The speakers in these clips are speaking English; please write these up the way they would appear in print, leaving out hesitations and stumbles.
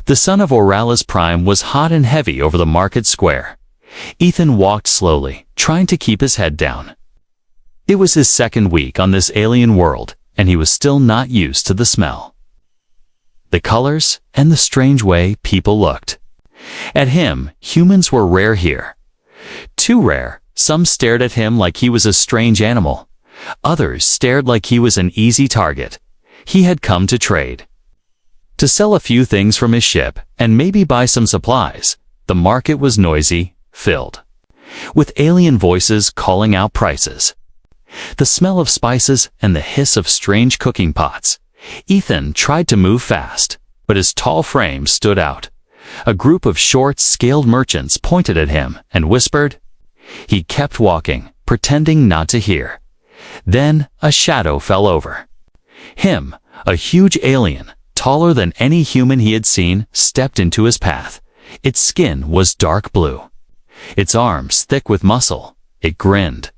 The sun of Oralis Prime was hot and heavy over the market square. Ethan walked slowly, trying to keep his head down. It was his second week on this alien world, and he was still not used to the smell, the colors, and the strange way people looked. At him, humans were rare here. Too rare. Some stared at him like he was a strange animal. Others stared like he was an easy target. He had come to trade, to sell a few things from his ship, and maybe buy some supplies. The market was noisy, filled with alien voices calling out prices. The smell of spices and the hiss of strange cooking pots. Ethan tried to move fast, but his tall frame stood out. A group of short, scaled merchants pointed at him and whispered. He kept walking, pretending not to hear. Then a shadow fell over him. A huge alien, taller than any human he had seen, stepped into his path. Its skin was dark blue, its arms thick with muscle. It grinned,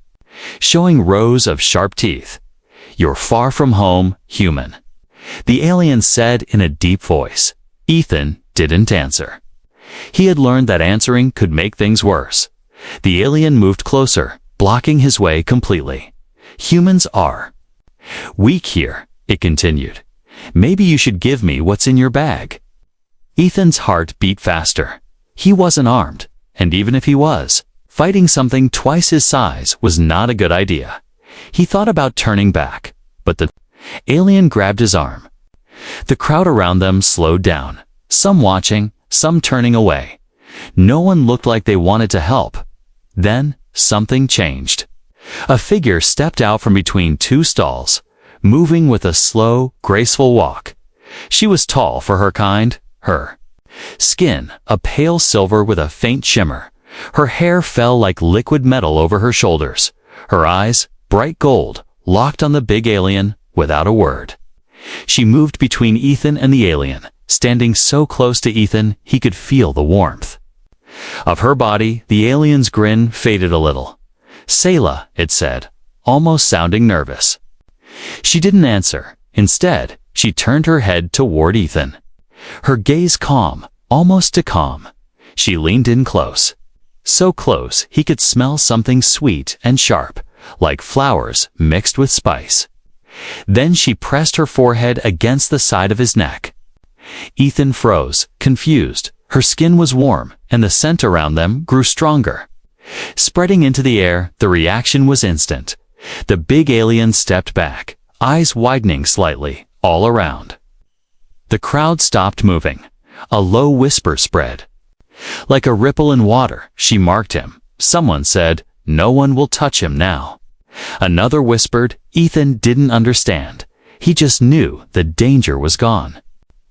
showing rows of sharp teeth. "You're far from home, human," the alien said in a deep voice. Ethan didn't answer. He had learned that answering could make things worse. The alien moved closer, blocking his way completely. "Humans are weak here," it continued. "Maybe you should give me what's in your bag." Ethan's heart beat faster. He wasn't armed, and even if he was, fighting something twice his size was not a good idea. He thought about turning back, but the alien grabbed his arm. The crowd around them slowed down, some watching, some turning away. No one looked like they wanted to help. Then something changed. A figure stepped out from between two stalls, moving with a slow, graceful walk. She was tall for her kind, her skin a pale silver with a faint shimmer. Her hair fell like liquid metal over her shoulders. Her eyes, bright gold, locked on the big alien without a word. She moved between Ethan and the alien, standing so close to Ethan he could feel the warmth of her body. The alien's grin faded a little. "Sayla," it said, almost sounding nervous. She didn't answer. Instead, she turned her head toward Ethan. Her gaze calm, almost too calm. She leaned in close. So close he could smell something sweet and sharp, like flowers mixed with spice. Then she pressed her forehead against the side of his neck. Ethan froze, confused. Her skin was warm, and the scent around them grew stronger. Spreading into the air, the reaction was instant. The big alien stepped back, eyes widening slightly, all around. The crowd stopped moving. A low whisper spread. Like a ripple in water, she marked him. Someone said, "No one will touch him now." Another whispered. Ethan didn't understand. He just knew the danger was gone.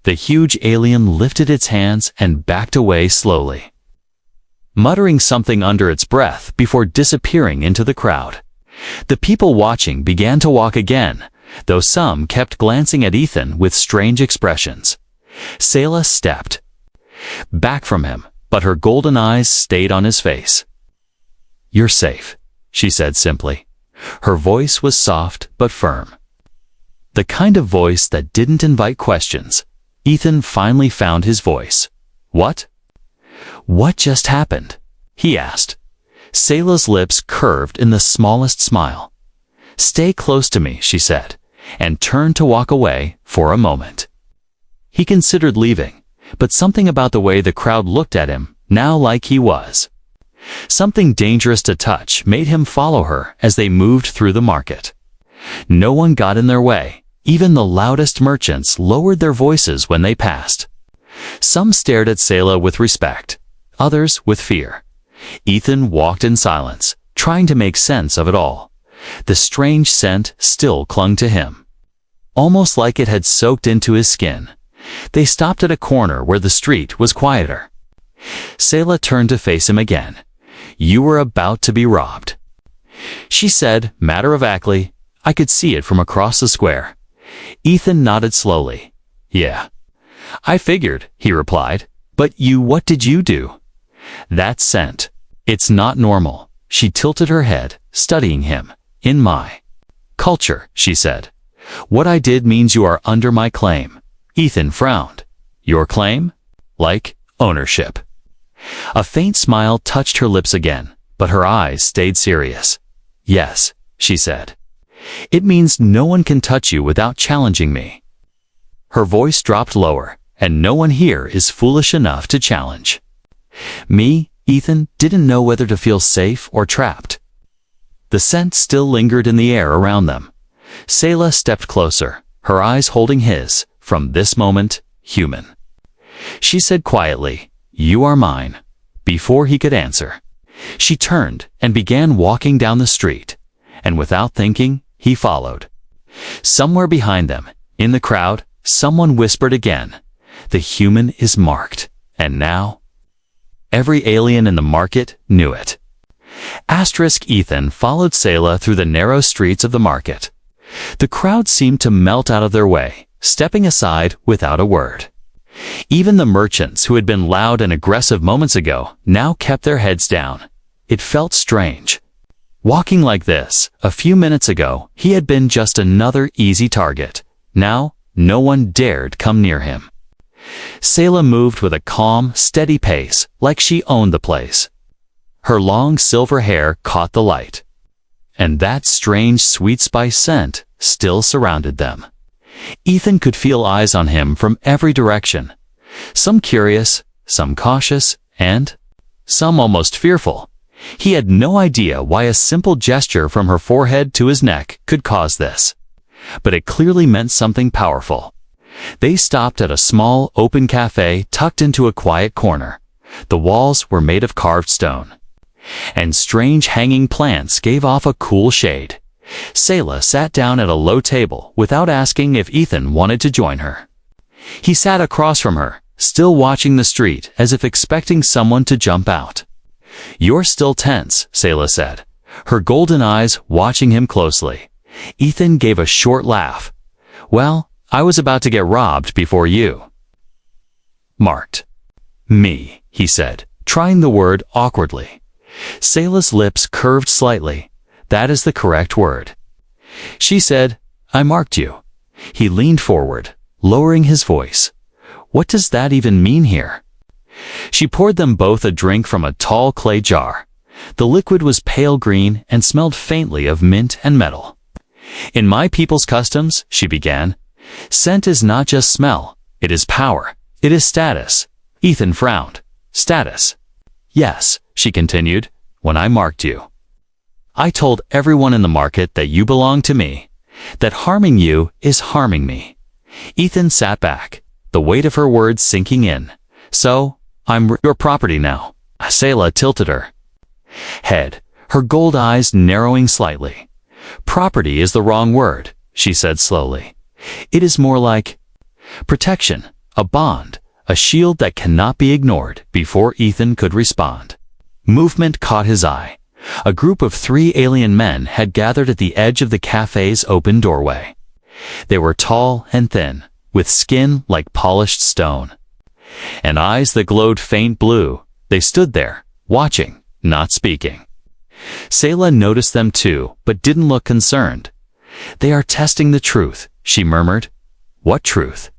The huge alien lifted its hands and backed away slowly, muttering something under its breath before disappearing into the crowd. The people watching began to walk again, though some kept glancing at Ethan with strange expressions. Sayla stepped back from him, but her golden eyes stayed on his face. "You're safe," she said simply. Her voice was soft but firm, the kind of voice that didn't invite questions. Ethan finally found his voice. "What? What just happened?" he asked. Sayla's lips curved in the smallest smile. "Stay close to me," she said, and turned to walk away for a moment. He considered leaving, but something about the way the crowd looked at him, now like he was something dangerous to touch, made him follow her as they moved through the market. No one got in their way. Even the loudest merchants lowered their voices when they passed. Some stared at Sayla with respect, others with fear. Ethan walked in silence, trying to make sense of it all. The strange scent still clung to him, almost like it had soaked into his skin. They stopped at a corner where the street was quieter. Sayla turned to face him again. "You were about to be robbed," she said matter-of-factly. I could see it from across the square. Ethan nodded slowly. "Yeah, I figured," he replied. "But what did you do?" "That scent. It's not normal." She tilted her head, studying him. "In my culture," she said. "What I did means you are under my claim." Ethan frowned. "Your claim?" like ownership. A faint smile touched her lips again, but her eyes stayed serious. Yes, she said. It means no one can touch you without challenging me. Her voice dropped lower, and no one here is foolish enough to challenge. Me, Ethan, didn't know whether to feel safe or trapped. The scent still lingered in the air around them. Selah stepped closer, her eyes holding his, from this moment, human. She said quietly, "You are mine," before he could answer. She turned and began walking down the street, and without thinking, he followed. Somewhere behind them, in the crowd, someone whispered again, "The human is marked," and now every alien in the market knew it. Ethan followed Selah through the narrow streets of the market. The crowd seemed to melt out of their way, stepping aside without a word. Even the merchants who had been loud and aggressive moments ago now kept their heads down. It felt strange. Walking like this, a few minutes ago, he had been just another easy target. Now, no one dared come near him. Selah moved with a calm, steady pace, like she owned the place. Her long silver hair caught the light, and that strange sweet spice scent still surrounded them. Ethan could feel eyes on him from every direction, some curious, some cautious, and some almost fearful. He had no idea why a simple gesture from her forehead to his neck could cause this, but it clearly meant something powerful. They stopped at a small, open cafe tucked into a quiet corner. The walls were made of carved stone, and strange hanging plants gave off a cool shade. Selah sat down at a low table without asking if Ethan wanted to join her. He sat across from her, still watching the street as if expecting someone to jump out. "You're still tense," Selah said, her golden eyes watching him closely. Ethan gave a short laugh. "Well, I was about to get robbed before you." "Marked me," he said, trying the word awkwardly. Selah's lips curved slightly. "That is the correct word." She said, "I marked you." He leaned forward, lowering his voice. "What does that even mean here?" She poured them both a drink from a tall clay jar. The liquid was pale green and smelled faintly of mint and metal. "In my people's customs," she began, "scent is not just smell, it is power, it is status." Ethan frowned. "Status?" "Yes," she continued, "when I marked you, I told everyone in the market that you belong to me, that harming you is harming me." Ethan sat back, the weight of her words sinking in. "So, I'm your property now." Selah tilted her head, her gold eyes narrowing slightly. "Property is the wrong word," she said slowly. "It is more like protection, a bond, a shield that cannot be ignored." Before Ethan could respond, movement caught his eye. A group of 3 alien men had gathered at the edge of the cafe's open doorway. They were tall and thin, with skin like polished stone, and eyes that glowed faint blue. They stood there, watching, not speaking. Selah noticed them too, but didn't look concerned. "They are testing the truth," she murmured. "What truth?"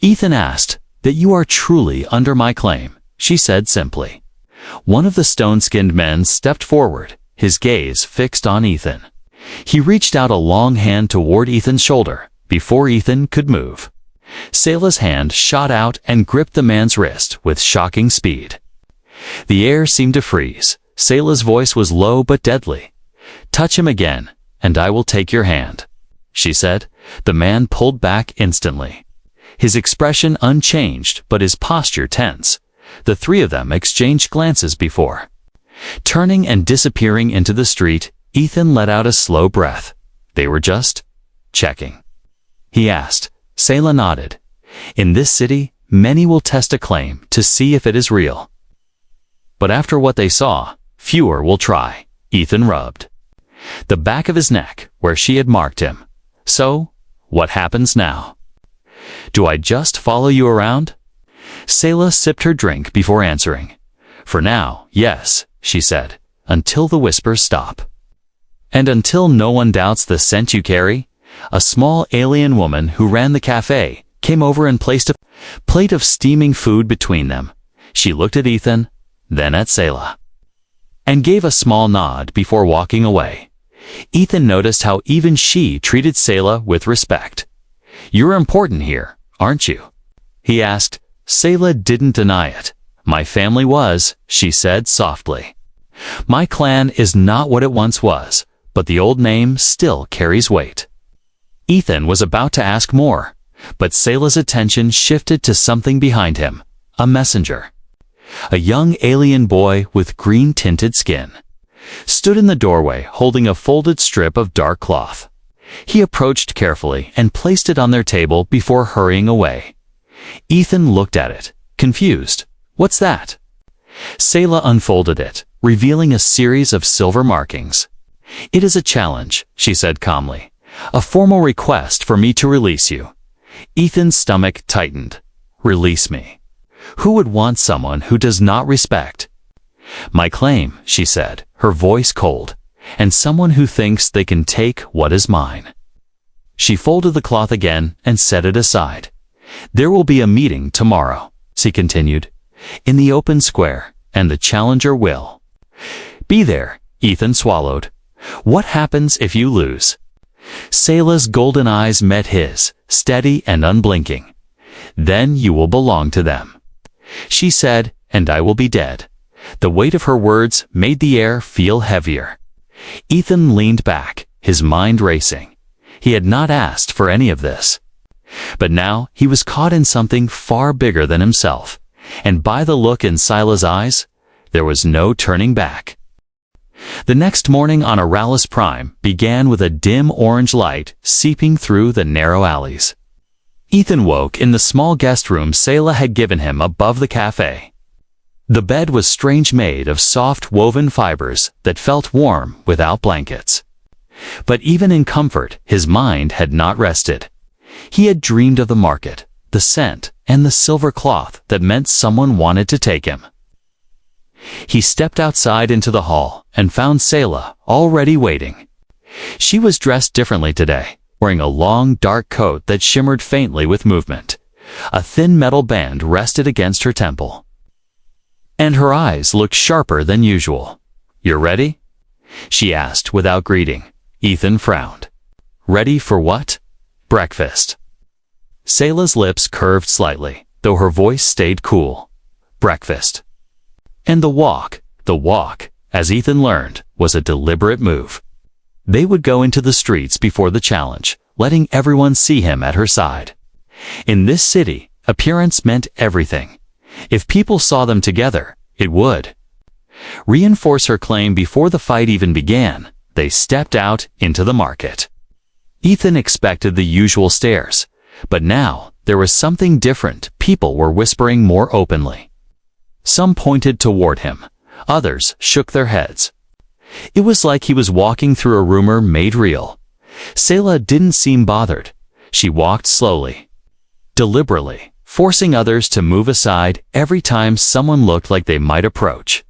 Ethan asked. "That you are truly under my claim," she said simply. One of the stone-skinned men stepped forward, his gaze fixed on Ethan. He reached out a long hand toward Ethan's shoulder, before Ethan could move. Selah's hand shot out and gripped the man's wrist with shocking speed. The air seemed to freeze. Selah's voice was low but deadly. "Touch him again, and I will take your hand," she said. The man pulled back instantly, his expression unchanged but his posture tense. The 3 of them exchanged glances before turning and disappearing into the street. Ethan let out a slow breath. "They were just checking?" he asked. Selah nodded. "In this city, many will test a claim to see if it is real. But after what they saw, fewer will try." Ethan rubbed the back of his neck where she had marked him. "So, what happens now? Do I just follow you around?" Selah sipped her drink before answering. "For now, yes," she said, "until the whispers stop. And until no one doubts the scent you carry." A small alien woman who ran the cafe came over and placed a plate of steaming food between them. She looked at Ethan, then at Selah, and gave a small nod before walking away. Ethan noticed how even she treated Selah with respect. "You're important here, aren't you?" he asked. Selah didn't deny it. "My family was," she said softly. "My clan is not what it once was, but the old name still carries weight." Ethan was about to ask more, but Selah's attention shifted to something behind him, a messenger. A young alien boy with green-tinted skin stood in the doorway holding a folded strip of dark cloth. He approached carefully and placed it on their table before hurrying away. Ethan looked at it, confused. "What's that?" Selah unfolded it, revealing a series of silver markings. "It is a challenge," she said calmly. "A formal request for me to release you." Ethan's stomach tightened. "Release me? Who would want someone who does not respect?" "My claim," she said, her voice cold, "and someone who thinks they can take what is mine." She folded the cloth again and set it aside. "There will be a meeting tomorrow," she continued, "in the open square, and the challenger will be there." Ethan swallowed. "What happens if you lose?" Selah's golden eyes met his, steady and unblinking. "Then you will belong to them," she said, "and I will be dead." The weight of her words made the air feel heavier. Ethan leaned back, his mind racing. He had not asked for any of this. But now he was caught in something far bigger than himself, and by the look in Selah's eyes, there was no turning back. The next morning on Aralis Prime began with a dim orange light seeping through the narrow alleys. Ethan woke in the small guest room Selah had given him above the cafe. The bed was strange, made of soft woven fibers that felt warm without blankets. But even in comfort, his mind had not rested. He had dreamed of the market, the scent, and the silver cloth that meant someone wanted to take him. He stepped outside into the hall and found Selah already waiting. She was dressed differently today, wearing a long, dark coat that shimmered faintly with movement. A thin metal band rested against her temple, and her eyes looked sharper than usual. "You're ready?" she asked without greeting. Ethan frowned. "Ready for what?" "Breakfast." Selah's lips curved slightly, though her voice stayed cool. "Breakfast." And the walk, as Ethan learned, was a deliberate move. They would go into the streets before the challenge, letting everyone see him at her side. In this city, appearance meant everything. If people saw them together, it would reinforce her claim. Before the fight even began, they stepped out into the market. Ethan expected the usual stares, but now there was something different. People were whispering more openly. Some pointed toward him, others shook their heads. It was like he was walking through a rumor made real. Selah didn't seem bothered. She walked slowly, deliberately, forcing others to move aside every time someone looked like they might approach.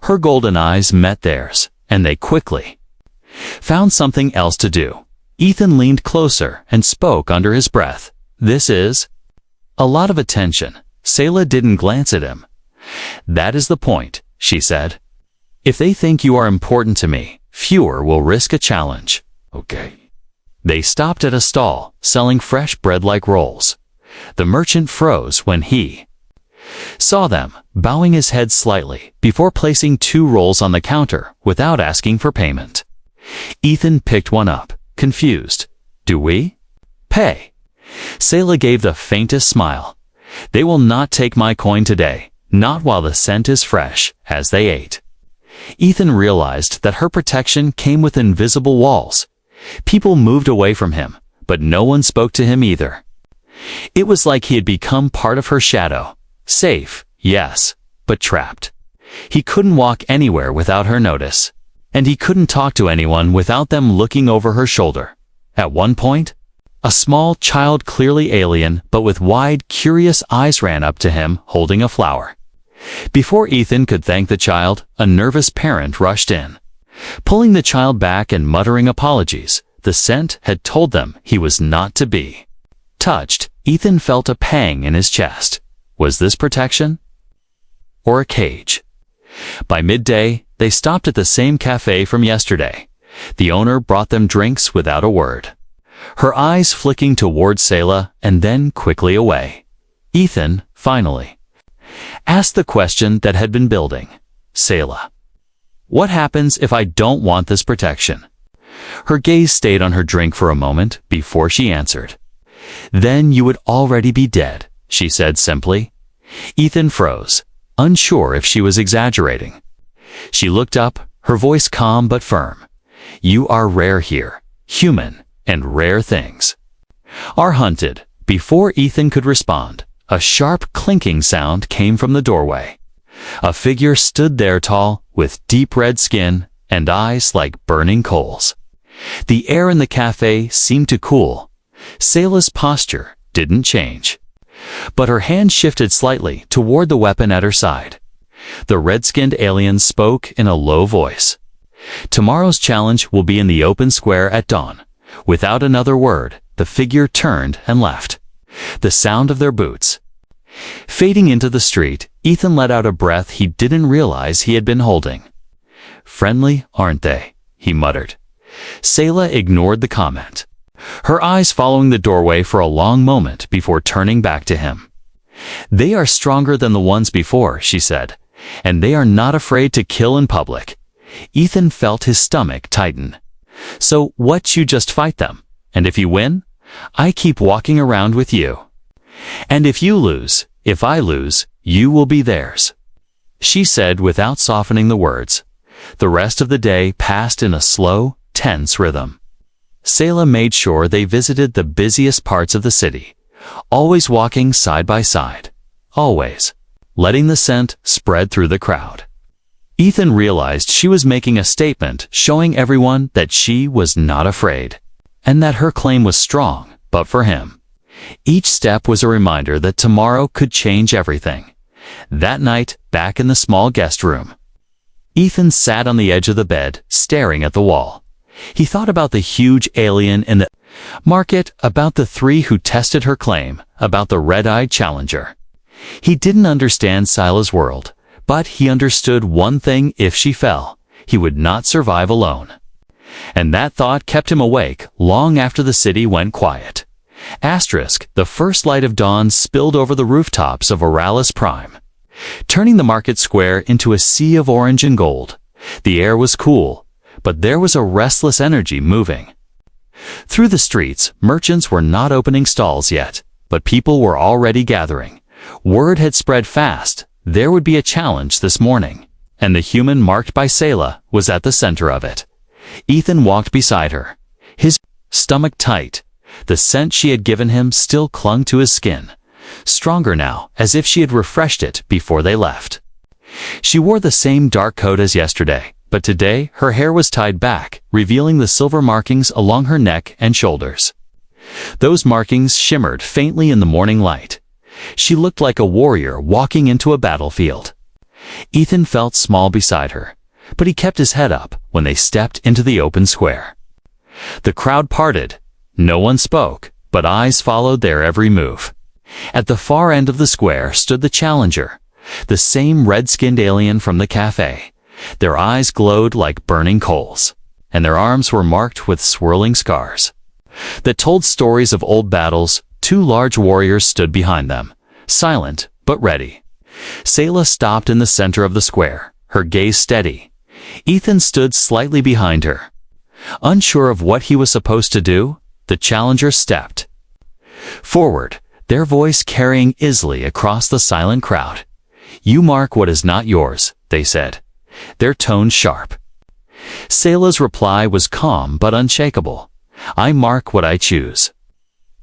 Her golden eyes met theirs, and they quickly found something else to do. Ethan leaned closer and spoke under his breath. "This is a lot of attention." Selah didn't glance at him. "That is the point," she said. "If they think you are important to me, fewer will risk a challenge." "Okay." They stopped at a stall, selling fresh bread-like rolls. The merchant froze when he saw them, bowing his head slightly before placing 2 rolls on the counter without asking for payment. Ethan picked one up, confused. "Do we pay?" Selah gave the faintest smile. "They will not take my coin today, not while the scent is fresh." As they ate, Ethan realized that her protection came with invisible walls. People moved away from him, but no one spoke to him either. It was like he had become part of her shadow. Safe, yes, but trapped. He couldn't walk anywhere without her notice, and he couldn't talk to anyone without them looking over her shoulder. At one point, a small child, clearly alien but with wide, curious eyes, ran up to him holding a flower. Before Ethan could thank the child, a nervous parent rushed in, pulling the child back and muttering apologies. The scent had told them he was not to be touched. Ethan felt a pang in his chest. Was this protection? Or a cage? By midday, they stopped at the same cafe from yesterday. The owner brought them drinks without a word. Her eyes flicking toward Selah and then quickly away. Ethan, finally, asked the question that had been building. Selah, what happens if I don't want this protection? Her gaze stayed on her drink for a moment before she answered. Then you would already be dead, she said simply. Ethan froze, unsure if she was exaggerating. She looked up, her voice calm but firm. You are rare here, human, and rare things are hunted. Before Ethan could respond, a sharp clinking sound came from the doorway. A figure stood there tall, with deep red skin and eyes like burning coals. The air in the cafe seemed to cool. Selah's posture didn't change, but her hand shifted slightly toward the weapon at her side. The red-skinned alien spoke in a low voice. Tomorrow's challenge will be in the open square at dawn. Without another word, the figure turned and left. The sound of their boots fading into the street, Ethan let out a breath he didn't realize he had been holding. Friendly, aren't they? He muttered. Selah ignored the comment, her eyes following the doorway for a long moment before turning back to him. They are stronger than the ones before, she said, and they are not afraid to kill in public. Ethan felt his stomach tighten. So what, you just fight them? And if you win, I keep walking around with you. And if you lose, if I lose, you will be theirs, she said without softening the words. The rest of the day passed in a slow, tense rhythm. Selah made sure they visited the busiest parts of the city, always walking side by side, always letting the scent spread through the crowd. Ethan realized she was making a statement showing everyone that she was not afraid, and that her claim was strong, but for him, each step was a reminder that tomorrow could change everything. That night, back in the small guest room, Ethan sat on the edge of the bed, staring at the wall. He thought about the huge alien in the market, about the three who tested her claim, about the red-eyed challenger. He didn't understand Selah's world, but he understood one thing: if she fell, he would not survive alone. And that thought kept him awake long after the city went quiet. The first light of dawn spilled over the rooftops of Oralis Prime, turning the market square into a sea of orange and gold. The air was cool, but there was a restless energy moving. Through the streets, merchants were not opening stalls yet, but people were already gathering. Word had spread fast. There would be a challenge this morning, and the human marked by Selah was at the center of it. Ethan walked beside her, his stomach tight. The scent she had given him still clung to his skin, stronger now, as if she had refreshed it before they left. She wore the same dark coat as yesterday, but today her hair was tied back, revealing the silver markings along her neck and shoulders. Those markings shimmered faintly in the morning light. She looked like a warrior walking into a battlefield. Ethan felt small beside her, but he kept his head up when they stepped into the open square. The crowd parted. No one spoke, but eyes followed their every move. At the far end of the square stood the challenger, the same red-skinned alien from the cafe. Their eyes glowed like burning coals, and their arms were marked with swirling scars that told stories of old battles. Two large warriors stood behind them, silent but ready. Selah stopped in the center of the square, her gaze steady. Ethan stood slightly behind her. Unsure of what he was supposed to do, the challenger stepped forward, their voice carrying easily across the silent crowd. You mark what is not yours, they said, their tone sharp. Selah's reply was calm but unshakable. I mark what I choose.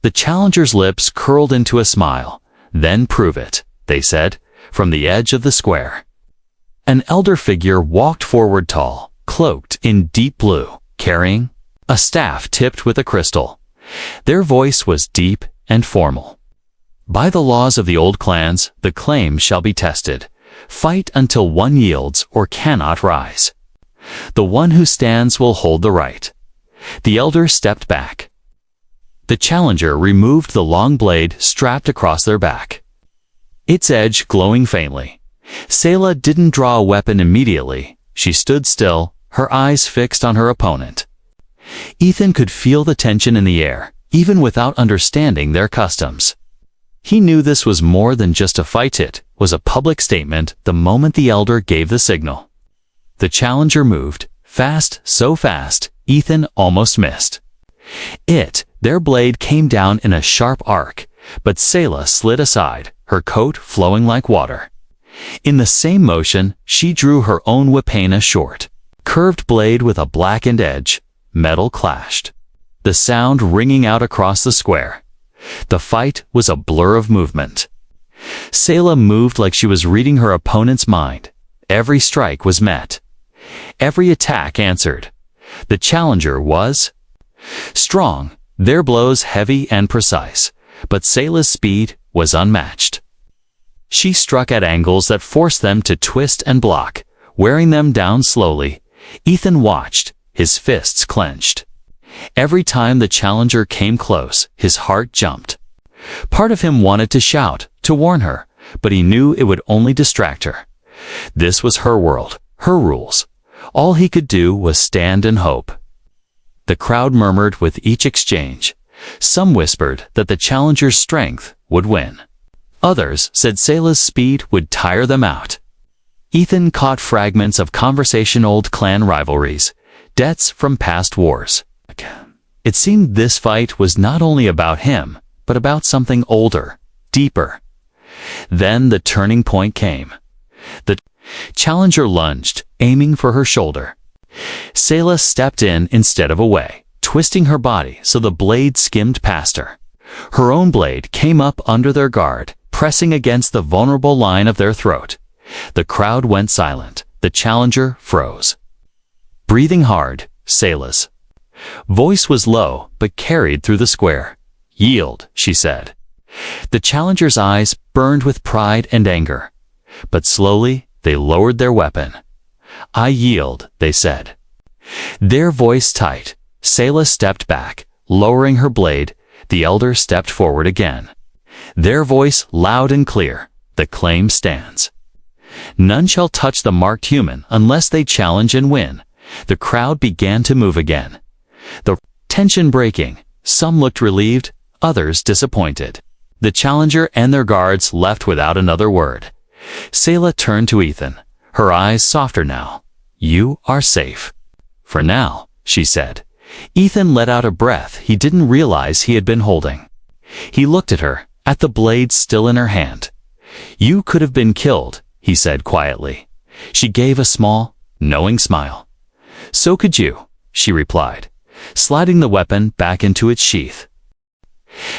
The challenger's lips curled into a smile. Then prove it, they said, from the edge of the square. An elder figure walked forward, tall, cloaked in deep blue, carrying a staff tipped with a crystal. Their voice was deep and formal. By the laws of the old clans, the claim shall be tested. Fight until one yields or cannot rise. The one who stands will hold the right. The elder stepped back. The challenger removed the long blade strapped across their back, its edge glowing faintly. Sayla didn't draw a weapon immediately. She stood still, her eyes fixed on her opponent. Ethan could feel the tension in the air, even without understanding their customs. He knew this was more than just a fight. It was a public statement the moment the elder gave the signal. The challenger moved, fast, so fast, Ethan almost missed. Their blade came down in a sharp arc, but Sayla slid aside, her coat flowing like water. In the same motion, she drew her own weapon, a short, curved blade with a blackened edge. Metal clashed, the sound ringing out across the square. The fight was a blur of movement. Sayla moved like she was reading her opponent's mind. Every strike was met. Every attack answered. The challenger was strong, their blows heavy and precise, but Sayla's speed was unmatched. She struck at angles that forced them to twist and block, wearing them down slowly. Ethan watched, his fists clenched. Every time the challenger came close, his heart jumped. Part of him wanted to shout, to warn her, but he knew it would only distract her. This was her world, her rules. All he could do was stand and hope. The crowd murmured with each exchange. Some whispered that the challenger's strength would win. Others said Sayla's speed would tire them out. Ethan caught fragments of conversation, old clan rivalries, debts from past wars. It seemed this fight was not only about him, but about something older, deeper. Then the turning point came. The challenger lunged, aiming for her shoulder. Sayla stepped in instead of away, twisting her body so the blade skimmed past her. Her own blade came up under their guard, pressing against the vulnerable line of their throat. The crowd went silent. The challenger froze. Breathing hard, Sayla's voice was low but carried through the square. "Yield," she said. The challenger's eyes burned with pride and anger. But slowly, they lowered their weapon. "I yield," they said. Their voice tight. Sayla stepped back, lowering her blade. The elder stepped forward again. Their voice loud and clear. "The claim stands. None shall touch the marked human unless they challenge and win." The crowd began to move again. The tension breaking. Some looked relieved, others disappointed. The challenger and their guards left without another word. Sayla turned to Ethan, her eyes softer now. "You are safe. For now," she said. Ethan let out a breath he didn't realize he had been holding. He looked at her, at the blade still in her hand. "You could have been killed," he said quietly. She gave a small, knowing smile. "So could you," she replied, sliding the weapon back into its sheath.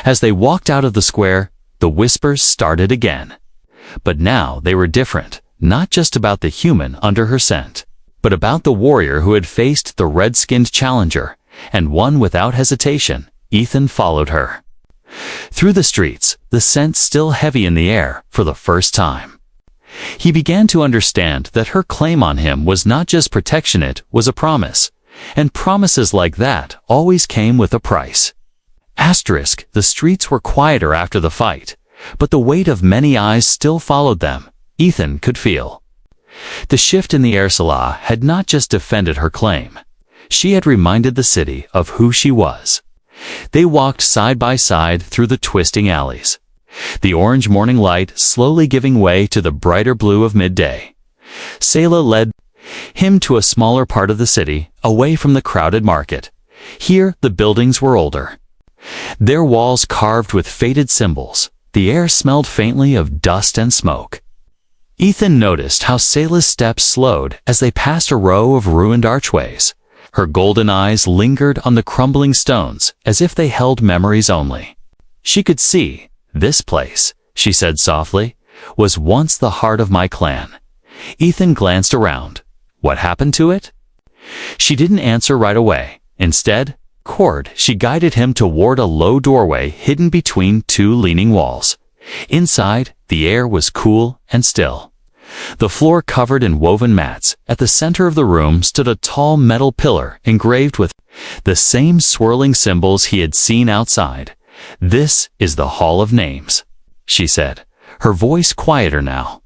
As they walked out of the square, the whispers started again. But now they were different, not just about the human under her scent, but about the warrior who had faced the red-skinned challenger, and won without hesitation. Ethan followed her through the streets, the scent still heavy in the air for the first time. He began to understand that her claim on him was not just protection, it was a promise. And promises like that always came with a price. The streets were quieter after the fight, but the weight of many eyes still followed them. Ethan could feel the shift in the air. Sayla had not just defended her claim. She had reminded the city of who she was. They walked side by side through the twisting alleys, the orange morning light slowly giving way to the brighter blue of midday. Sayla led him to a smaller part of the city, away from the crowded market. Here, the buildings were older, their walls carved with faded symbols. The air smelled faintly of dust and smoke. Ethan noticed how Sayla's steps slowed as they passed a row of ruined archways. Her golden eyes lingered on the crumbling stones, as if they held memories only. She could see, "This place," she said softly, "was once the heart of my clan." Ethan glanced around. What happened to it? She didn't answer right away. Instead, she guided him toward a low doorway hidden between two leaning walls. Inside, the air was cool and still. The floor covered in woven mats. At the center of the room stood a tall metal pillar engraved with The same swirling symbols he had seen outside. "This is the Hall of Names," she said, her voice quieter now.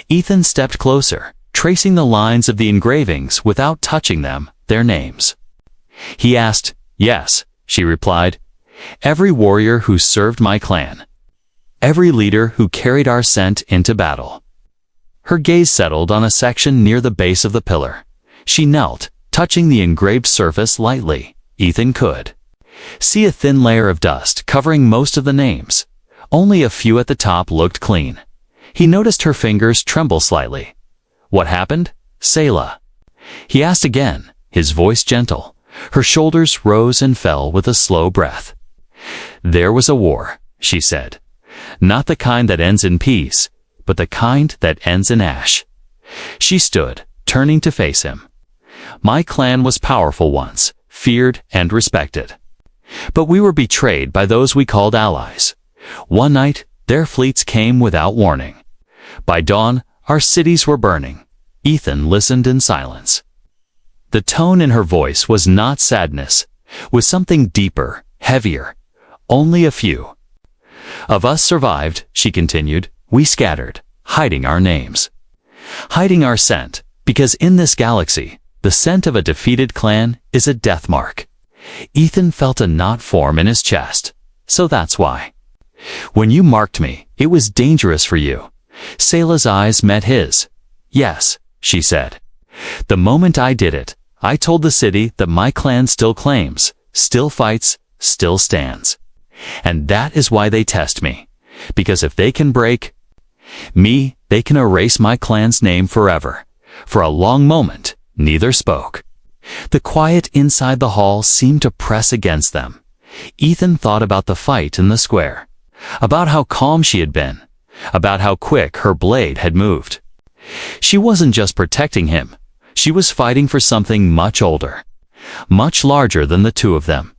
Ethan stepped closer, tracing the lines of the engravings without touching them, their names. He asked. "Yes," she replied. "Every warrior who served my clan. Every leader who carried our scent into battle." Her gaze settled on a section near the base of the pillar. She knelt, touching the engraved surface lightly. Ethan could see a thin layer of dust covering most of the names. Only a few at the top looked clean. He noticed her fingers tremble slightly. "What happened, Selah?" he asked again, his voice gentle. Her shoulders rose and fell with a slow breath. "There was a war," she said. "Not the kind that ends in peace, but the kind that ends in ash." She stood, turning to face him. "My clan was powerful once, feared and respected. But we were betrayed by those we called allies. One night, their fleets came without warning. By dawn, our cities were burning." Ethan listened in silence. The tone in her voice was not sadness, was something deeper, heavier. "Only a few of us survived," she continued. "We scattered, hiding our names, hiding our scent, because in this galaxy, the scent of a defeated clan is a death mark." Ethan felt a knot form in his chest. "So that's why. When you marked me, it was dangerous for you." Selah's eyes met his. "Yes," she said. "The moment I did it, I told the city that my clan still claims, still fights, still stands. And that is why they test me. Because if they can break me, they can erase my clan's name forever." For a long moment, neither spoke. The quiet inside the hall seemed to press against them. Ethan thought about the fight in the square, about how calm she had been, about how quick her blade had moved. She wasn't just protecting him. She was fighting for something much older, much larger than the two of them.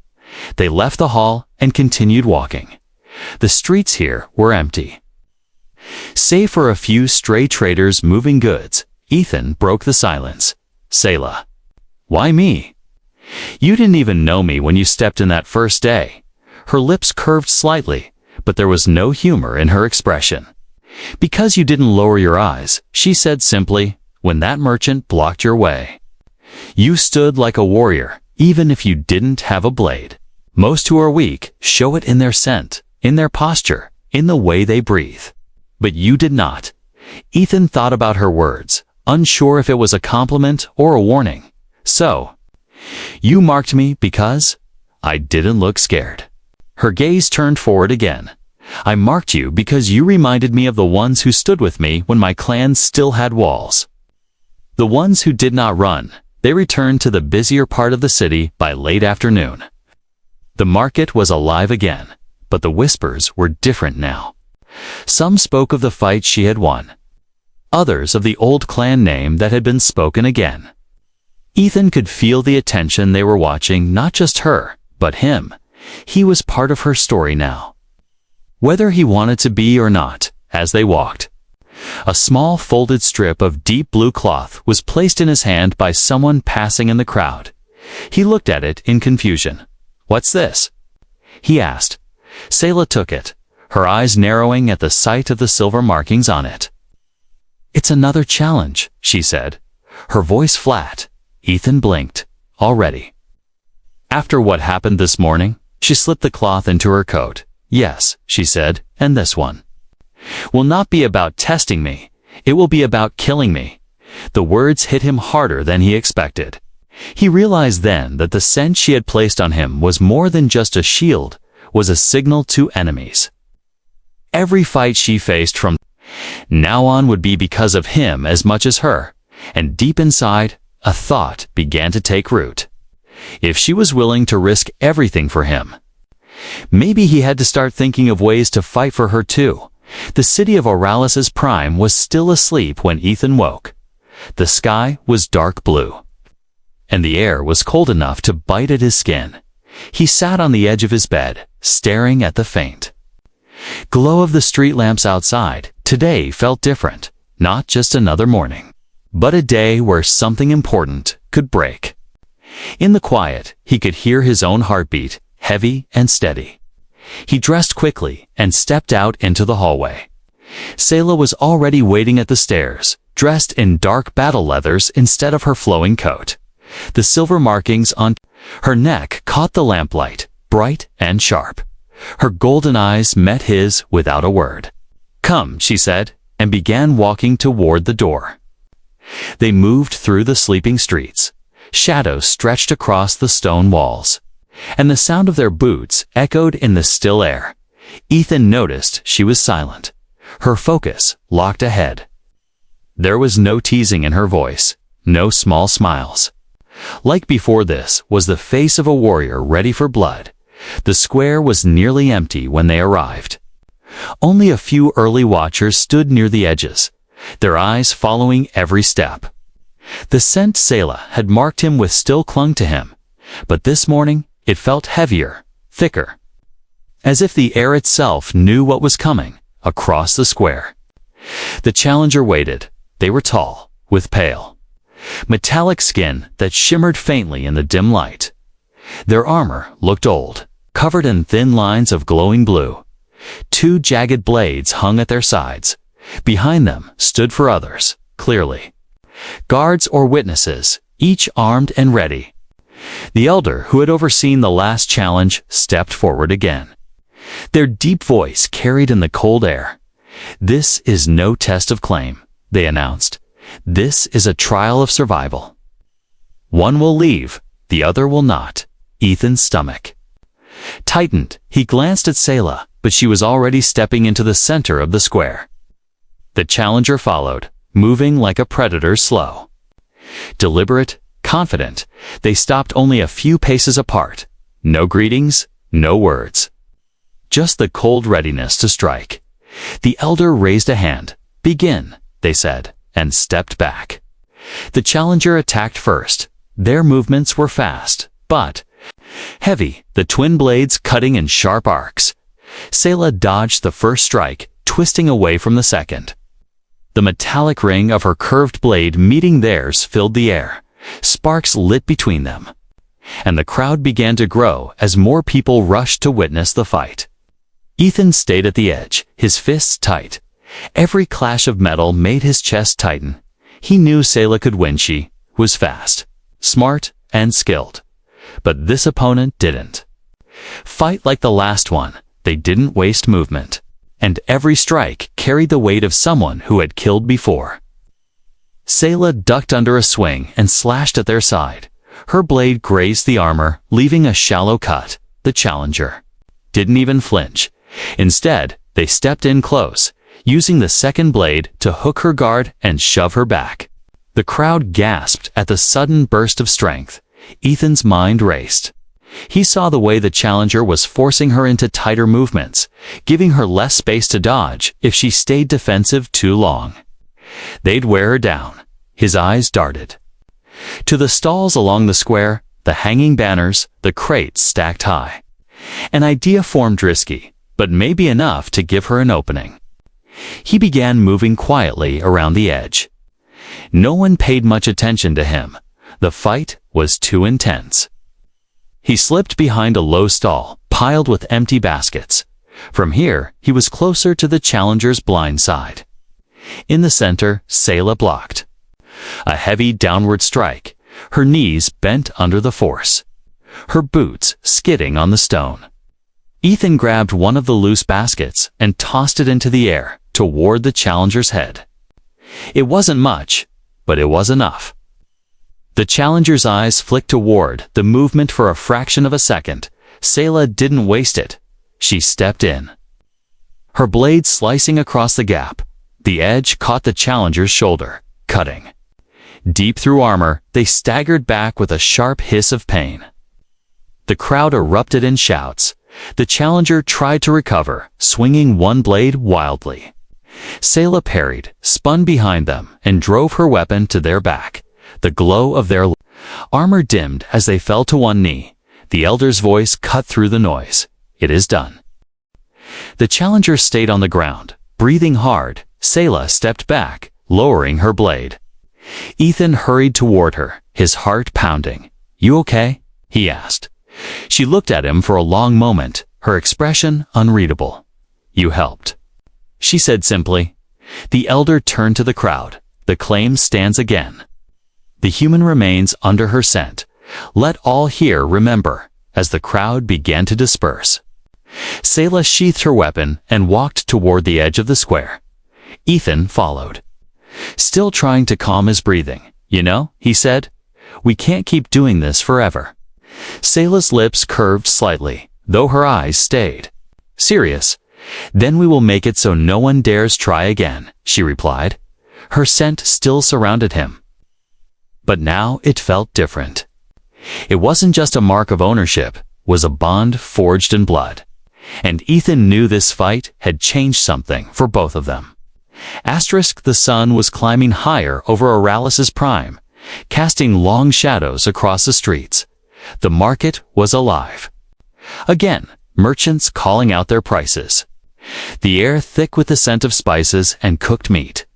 They left the hall and continued walking. The streets here were empty. Save for a few stray traders moving goods, Ethan broke the silence. "Selah, why me? You didn't even know me when you stepped in that first day." Her lips curved slightly, but there was no humor in her expression. "Because you didn't lower your eyes," she said simply, "when that merchant blocked your way. You stood like a warrior, even if you didn't have a blade. Most who are weak show it in their scent, in their posture, in the way they breathe. But you did not." Ethan thought about her words, unsure if it was a compliment or a warning. "So, you marked me because I didn't look scared." Her gaze turned forward again. "I marked you because you reminded me of the ones who stood with me when my clan still had walls. The ones who did not run. They returned to the busier part of the city by late afternoon." The market was alive again, but the whispers were different now. Some spoke of the fight she had won. Others of the old clan name that had been spoken again. Ethan could feel the attention. They were watching not just her, but him. He was part of her story now, whether he wanted to be or not. As they walked, a small folded strip of deep blue cloth was placed in his hand by someone passing in the crowd. He looked at it in confusion. "What's this?" he asked. Selah took it, her eyes narrowing at the sight of the silver markings on it. "It's another challenge," she said, her voice flat. Ethan blinked. "Already?" "After what happened this morning?" She slipped the cloth into her coat. "Yes," she said, "and this one will not be about testing me. It will be about killing me." The words hit him harder than he expected. He realized then that the scent she had placed on him was more than just a shield, was a signal to enemies. Every fight she faced from now on would be because of him as much as her, and deep inside, a thought began to take root. If she was willing to risk everything for him, maybe he had to start thinking of ways to fight for her too. The city of Oralis's prime was still asleep when Ethan woke. The sky was dark blue, and the air was cold enough to bite at his skin. He sat on the edge of his bed, staring at the faint glow of the street lamps outside. Today felt different, not just another morning, but a day where something important could break. In the quiet, he could hear his own heartbeat, heavy and steady. He dressed quickly and stepped out into the hallway. Sayla was already waiting at the stairs, dressed in dark battle leathers instead of her flowing coat. The silver markings on her neck caught the lamplight, bright and sharp. Her golden eyes met his without a word. "Come," she said, and began walking toward the door. They moved through the sleeping streets. Shadows stretched across the stone walls, and the sound of their boots echoed in the still air. Ethan noticed she was silent, her focus locked ahead. There was no teasing in her voice, no small smiles. Like before, this was the face of a warrior ready for blood. The square was nearly empty when they arrived. Only a few early watchers stood near the edges, their eyes following every step. The scent Sayla had marked him with still clung to him, but this morning it felt heavier, thicker, as if the air itself knew what was coming across the square. The challenger waited. They were tall, with pale, metallic skin that shimmered faintly in the dim light. Their armor looked old, covered in thin lines of glowing blue. Two jagged blades hung at their sides. Behind them stood four others, clearly guards or witnesses, each armed and ready. The elder who had overseen the last challenge stepped forward again. Their deep voice carried in the cold air. "This is no test of claim," they announced. "This is a trial of survival. One will leave, the other will not." Ethan's stomach tightened. He glanced at Sayla, but she was already stepping into the center of the square. The challenger followed, moving like a predator, slow, deliberate, confident. They stopped only a few paces apart. No greetings, no words. Just the cold readiness to strike. The elder raised a hand. "Begin," they said, and stepped back. The challenger attacked first. Their movements were fast, but heavy, the twin blades cutting in sharp arcs. Sayla dodged the first strike, twisting away from the second. The metallic ring of her curved blade meeting theirs filled the air. Sparks lit between them, and the crowd began to grow as more people rushed to witness the fight. Ethan stayed at the edge, his fists tight. Every clash of metal made his chest tighten. He knew Sayla could win. She was fast, smart, and skilled. But this opponent didn't fight like the last one. They didn't waste movement, and every strike carried the weight of someone who had killed before. Sayla ducked under a swing and slashed at their side. Her blade grazed the armor, leaving a shallow cut. The challenger didn't even flinch. Instead, they stepped in close, using the second blade to hook her guard and shove her back. The crowd gasped at the sudden burst of strength. Ethan's mind raced. He saw the way the challenger was forcing her into tighter movements, giving her less space to dodge if she stayed defensive too long. They'd wear her down. His eyes darted to the stalls along the square, the hanging banners, the crates stacked high. An idea formed, risky, but maybe enough to give her an opening. He began moving quietly around the edge. No one paid much attention to him. The fight was too intense. He slipped behind a low stall, piled with empty baskets. From here, he was closer to the challenger's blind side. In the center, Sayla blocked a heavy downward strike, her knees bent under the force, her boots skidding on the stone. Ethan grabbed one of the loose baskets and tossed it into the air toward the challenger's head. It wasn't much, but it was enough. The challenger's eyes flicked toward the movement for a fraction of a second. Sayla didn't waste it. She stepped in, her blade slicing across the gap. The edge caught the challenger's shoulder, cutting deep through armor. They staggered back with a sharp hiss of pain. The crowd erupted in shouts. The challenger tried to recover, swinging one blade wildly. Sayla parried, spun behind them, and drove her weapon to their back. The glow of their armor dimmed as they fell to one knee. The elder's voice cut through the noise. "It is done." The challenger stayed on the ground, breathing hard. Sayla stepped back, lowering her blade. Ethan hurried toward her, his heart pounding. "You okay?" he asked. She looked at him for a long moment, her expression unreadable. "You helped," she said simply. The elder turned to the crowd. "The claim stands again. The human remains under her scent. Let all here remember," as the crowd began to disperse. Selah sheathed her weapon and walked toward the edge of the square. Ethan followed. Still trying to calm his breathing. "You know," he said, "we can't keep doing this forever." Selah's lips curved slightly, though her eyes stayed. "Serious? Then we will make it so no one dares try again," she replied. Her scent still surrounded him. But now it felt different. It wasn't just a mark of ownership, it was a bond forged in blood. And Ethan knew this fight had changed something for both of them. The sun was climbing higher over Oralis's prime, casting long shadows across the streets. The market was alive. Again, merchants calling out their prices. The air thick with the scent of spices and cooked meat.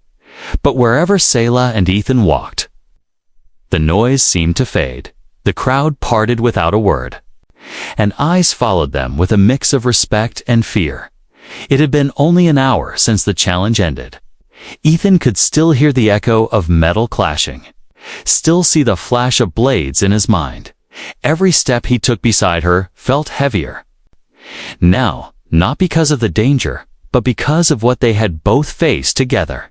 But wherever Selah and Ethan walked, the noise seemed to fade. The crowd parted without a word, and eyes followed them with a mix of respect and fear. It had been only an hour since the challenge ended. Ethan could still hear the echo of metal clashing, still see the flash of blades in his mind. Every step he took beside her felt heavier. Now, not because of the danger, but because of what they had both faced together.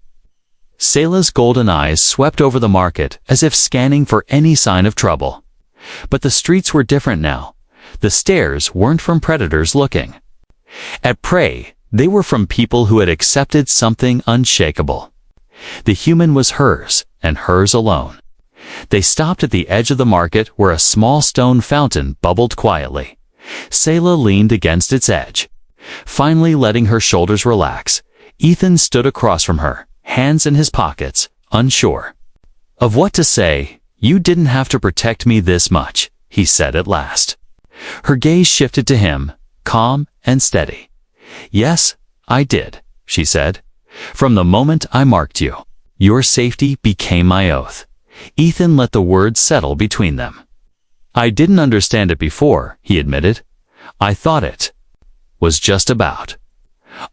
Selah's golden eyes swept over the market as if scanning for any sign of trouble. But the streets were different now. The stares weren't from predators looking at prey, they were from people who had accepted something unshakable. The human was hers, and hers alone. They stopped at the edge of the market where a small stone fountain bubbled quietly. Selah leaned against its edge. Finally letting her shoulders relax, Ethan stood across from her, hands in his pockets, unsure of what to say. "You didn't have to protect me this much," he said at last. Her gaze shifted to him, calm and steady. "Yes, I did," she said. "From the moment I marked you, your safety became my oath." Ethan let the words settle between them. "I didn't understand it before," he admitted. "I thought it was just about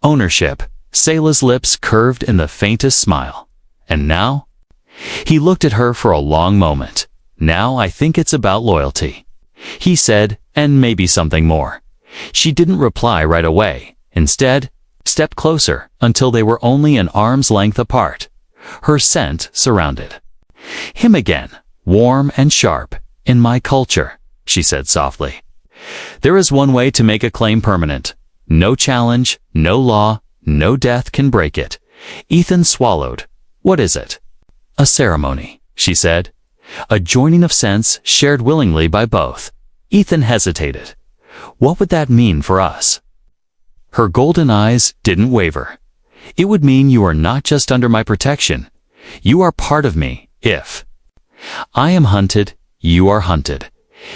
ownership." Selah's lips curved in the faintest smile. "And now?" He looked at her for a long moment. "Now I think it's about loyalty," he said, "and maybe something more." She didn't reply right away. Instead, stepped closer until they were only an arm's length apart. Her scent surrounded him again, warm and sharp. "In my culture," she said softly, "there is one way to make a claim permanent. No challenge, no law, no death can break it." Ethan swallowed. "What is it?" "A ceremony," she said. "A joining of sense shared willingly by both." Ethan hesitated. "What would that mean for us?" Her golden eyes didn't waver. "It would mean you are not just under my protection. You are part of me. If I am hunted, you are hunted.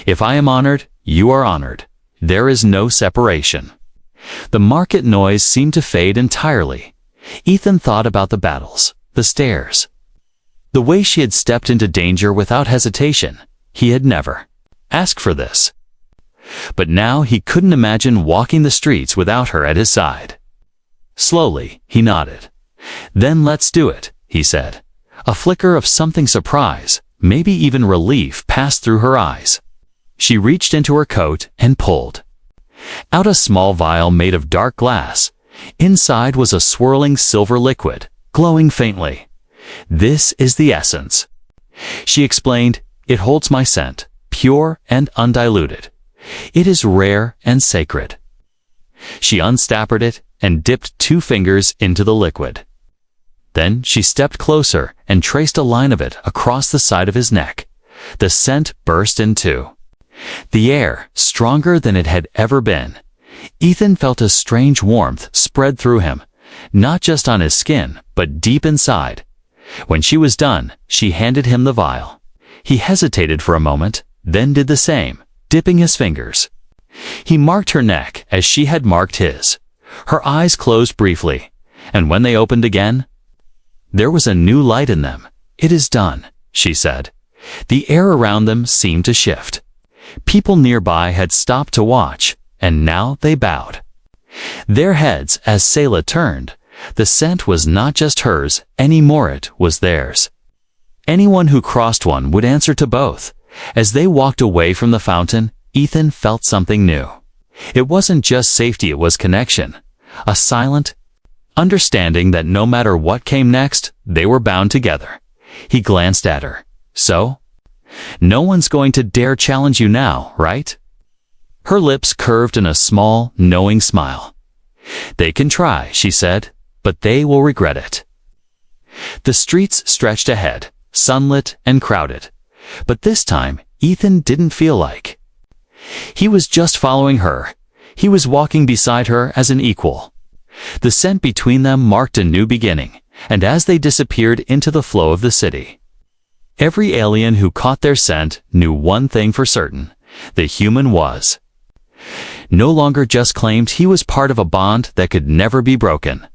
If I am honored, you are honored. There is no separation." The market noise seemed to fade entirely. Ethan thought about the battles, the stares, the way she had stepped into danger without hesitation. He had never asked for this. But now he couldn't imagine walking the streets without her at his side. Slowly, he nodded. "Then let's do it," he said. A flicker of something surprise, maybe even relief, passed through her eyes. She reached into her coat and pulled out a small vial made of dark glass. Inside was a swirling silver liquid, glowing faintly. "This is the essence," she explained. "It holds my scent, pure and undiluted. It is rare and sacred." She unstappered it and dipped 2 fingers into the liquid. Then she stepped closer and traced a line of it across the side of his neck. The scent burst in two. The air, stronger than it had ever been. Ethan felt a strange warmth spread through him, not just on his skin, but deep inside. When she was done, she handed him the vial. He hesitated for a moment, then did the same, dipping his fingers. He marked her neck as she had marked his. Her eyes closed briefly, and when they opened again, there was a new light in them. "It is done," she said. The air around them seemed to shift. People nearby had stopped to watch, and now they bowed their heads as Selah turned. The scent was not just hers anymore, it was theirs. Anyone who crossed one would answer to both. As they walked away from the fountain, Ethan felt something new. It wasn't just safety, it was connection. A silent understanding that no matter what came next, they were bound together. He glanced at her. So? No one's going to dare challenge you now, right? Her lips curved in a small, knowing smile. They can try, she said, but they will regret it. The streets stretched ahead, sunlit and crowded. But this time, Ethan didn't feel like he was just following her. He was walking beside her as an equal. The scent between them marked a new beginning, and as they disappeared into the flow of the city, every alien who caught their scent knew one thing for certain: the human was no longer just claimed he was part of a bond that could never be broken.